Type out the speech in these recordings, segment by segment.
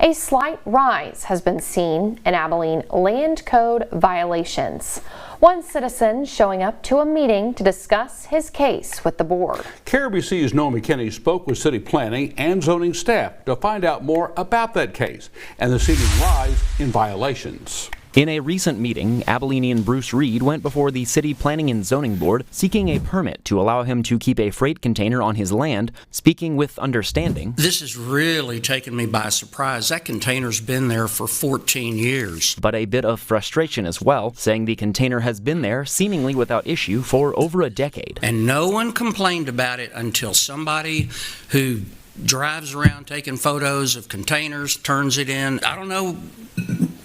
A slight rise has been seen in Abilene land code violations. One citizen showing up to a meeting to discuss his case with the board. KRBC's Noah McKinney spoke with city planning and zoning staff to find out more about that case and the seeming rise in violations. In a recent meeting, Abilenian Bruce Reed went before the City Planning and Zoning Board seeking a permit to allow him to keep a freight container on his land, speaking with understanding. This has really taken me by surprise. That container's been there for 14 years. But a bit of frustration as well, saying the container has been there seemingly without issue for over a decade. And no one complained about it until somebody who drives around taking photos of containers turns it in. I don't know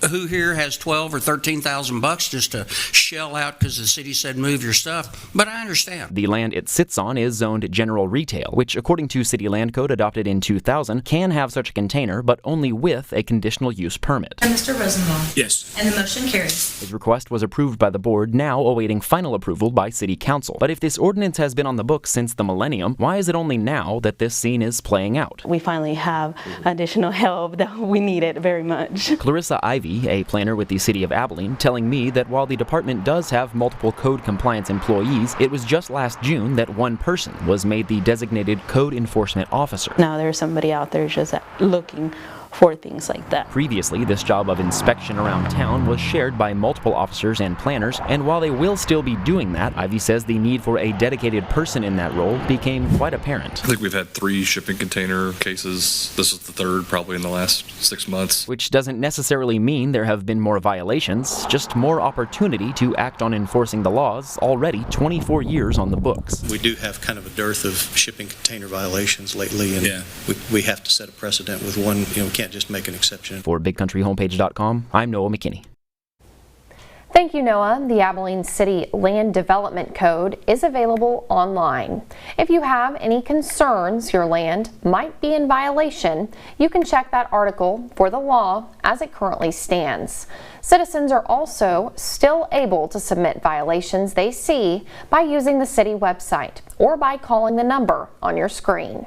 who here has 12 or 13,000 bucks just to shell out because the city said move your stuff, but I understand. The land it sits on is zoned general retail, which according to City Land Code adopted in 2000 can have such a container, but only with a conditional use permit. And Mr. Rosenbaum? Yes. And the motion carries. His request was approved by the board, now awaiting final approval by City Council. But if this ordinance has been on the books since the millennium, why is it only now that this scene is playing out? We finally have additional help that we needed very much. Clarissa Ivy, a planner with the City of Abilene, telling me that while the department does have multiple code compliance employees, it was just last June that one person was made the designated code enforcement officer. Now there's somebody out there just looking for things like that. Previously, this job of inspection around town was shared by multiple officers and planners, and while they will still be doing that, Ivy says the need for a dedicated person in that role became quite apparent. I think we've had 3 shipping container cases. This is the 3rd probably in the last 6 months. Which doesn't necessarily mean there have been more violations, just more opportunity to act on enforcing the laws already 24 years on the books. We do have kind of a dearth of shipping container violations lately, and we have to set a precedent with one. We can't just make an exception. For BigCountryHomepage.com, I'm Noah McKinney. Thank you, Noah. The Abilene City Land Development Code is available online. If you have any concerns your land might be in violation, you can check that article for the law as it currently stands. Citizens are also still able to submit violations they see by using the city website or by calling the number on your screen.